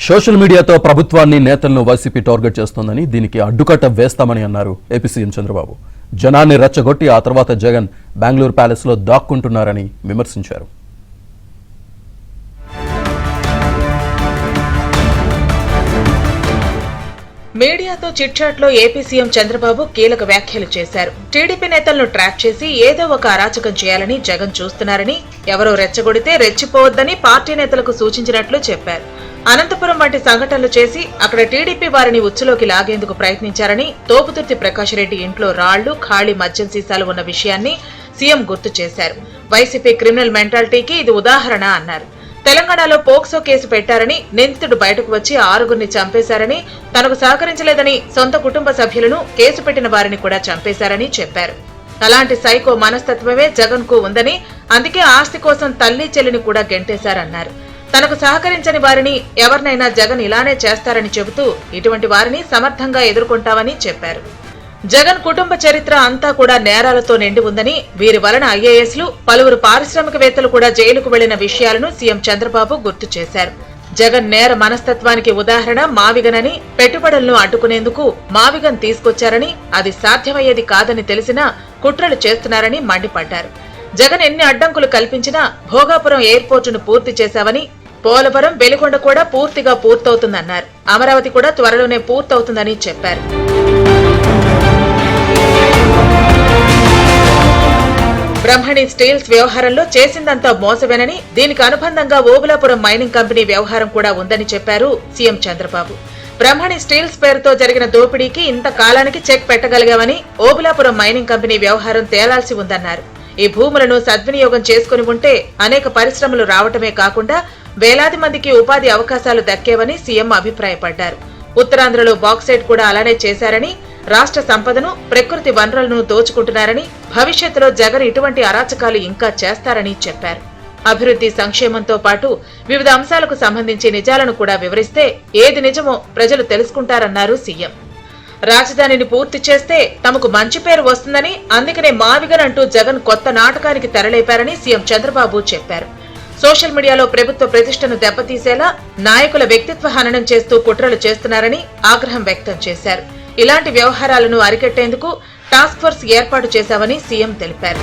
Social మీడియాతో ప్రభుత్వాన్ని నేతలను వైసీపీ టార్గెట్ చేస్తోందని దీనికి అడ్డుకట్ట వేస్తామని అన్నారు ఏపీ సీఎం చంద్రబాబు. జనాన్ని రెచ్చగొట్టి ఆ తర్వాత జగన్ బెంగళూరు ప్యాలెస్ లో దాక్కుంటున్నారని విమర్శించారు. మీడియాతో చిట్చాట్లో ఏపీ సీఎం చంద్రబాబు కీలక వ్యాఖ్యలు చేశారు. టీడీపీ నేతలను ట్రాక్ చేసి ఏదో ఒక అరాచకం చేయాలని జగన్ చూస్తున్నారని, ఎవరో రెచ్చగొడితే రెచ్చిపోవద్దని పార్టీ నేతలకు సూచించినట్లు చెప్పారు. అనంతపురం వంటి సంఘటనలు చేసి అక్కడ టీడీపీ వారిని ఉచ్చులోకి లాగేందుకు ప్రయత్నించారని, తోపుతుర్తి ప్రకాష్ రెడ్డి ఇంట్లో రాళ్లు, ఖాళీ మద్యం సీసాలు ఉన్న విషయాన్ని సీఎం గుర్తు చేశారు. వైసీపీ క్రిమినల్ మెంటాలిటీకి ఇది ఉదాహరణ అన్నారు. తెలంగాణలో పోక్సో కేసు పెట్టారని, నిందితుడు బయటకు వచ్చి 6గురిని చంపేశారని, తనకు సహకరించలేదని సొంత కుటుంబ సభ్యులను, కేసు పెట్టిన వారిని కూడా చంపేశారని చెప్పారు. అలాంటి సైకో మనస్తత్వమే జగన్ కు ఉందని, అందుకే ఆస్తి కోసం తల్లి చెల్లిని కూడా గెంటేశారన్నారు. తనకు సహకరించని వారిని ఎవరినైనా జగన్ ఇలానే చేస్తారని చెబుతూ ఇటువంటి వారిని సమర్థంగా ఎదుర్కొంటామని చెప్పారు. జగన్ కుటుంబ చరిత్ర అంతా కూడా నేరాలతో నిండి ఉందని, వీరి వలన ఐఏఎస్లు, పలువురు పారిశ్రామికవేత్తలు కూడా జైలుకు వెళ్లిన విషయాలను సీఎం చంద్రబాబు గుర్తు చేశారు. జగన్ నేర మనస్తత్వానికి ఉదాహరణ మావిగన్ అని, పెట్టుబడులను అడ్డుకునేందుకు మావిగన్ తీసుకొచ్చారని, అది సాధ్యమయ్యేది కాదని తెలిసినా కుట్రలు చేస్తున్నారని మండిపడ్డారు. జగన్ ఎన్ని అడ్డంకులు కల్పించినా భోగాపురం ఎయిర్పోర్టును పూర్తి చేశావని, పోలవరం, వెలిగొండ కూడా పూర్తిగా పూర్తవుతుందన్నారు. అమరావతి కూడా త్వరలోనే పూర్తవుతుందని చెప్పారు. బ్రహ్మణి స్టీల్స్ వ్యవహారంలో చేసిందంతా మోసమేనని, దీనికి అనుబంధంగా ఓబులాపురం మైనింగ్ కంపెనీ వ్యవహారం కూడా ఉందని చెప్పారు సీఎం చంద్రబాబు. బ్రహ్మణి స్టీల్స్ పేరుతో జరిగిన దోపిడీకి ఇంత కాలానికి చెక్ పెట్టగలిగామని, ఓబులాపురం మైనింగ్ కంపెనీ వ్యవహారం తేలాల్సి ఉందన్నారు. ఈ భూములను సద్వినియోగం చేసుకుని ఉంటే అనేక పరిశ్రమలు రావటమే కాకుండా వేలాది మందికి ఉపాధి అవకాశాలు దక్కేవని సీఎం అభిప్రాయపడ్డారు. ఉత్తరాంధ్రలో బాక్సైట్ కూడా అలానే చేశారని, రాష్ట్ర సంపదను, ప్రకృతి వనరులను దోచుకుంటున్నారని, భవిష్యత్తులో జగన్ ఇటువంటి అరాచకాలు ఇంకా చేస్తారని చెప్పారు. అభివృద్ధి, సంక్షేమంతో పాటు వివిధ అంశాలకు సంబంధించి నిజాలను కూడా వివరిస్తే ఏది నిజమో ప్రజలు తెలుసుకుంటారన్నారు సీఎం. రాజధానిని పూర్తి చేస్తే తమకు మంచి పేరు వస్తుందని, అందుకనే మావిగన్ అంటూ జగన్ కొత్త నాటకానికి తెరలేపారని సీఎం చంద్రబాబు చెప్పారు. సోషల్ మీడియాలో ప్రభుత్వ ప్రతిష్టను దెబ్బతీసేలా నాయకుల వ్యక్తిత్వ హననం చేస్తూ కుట్రలు చేస్తున్నారని ఆగ్రహం వ్యక్తం చేశారు. ఇలాంటి వ్యవహారాలను అరికట్టేందుకు టాస్క్ ఫోర్స్ ఏర్పాటు చేశామని సీఎం తెలిపారు.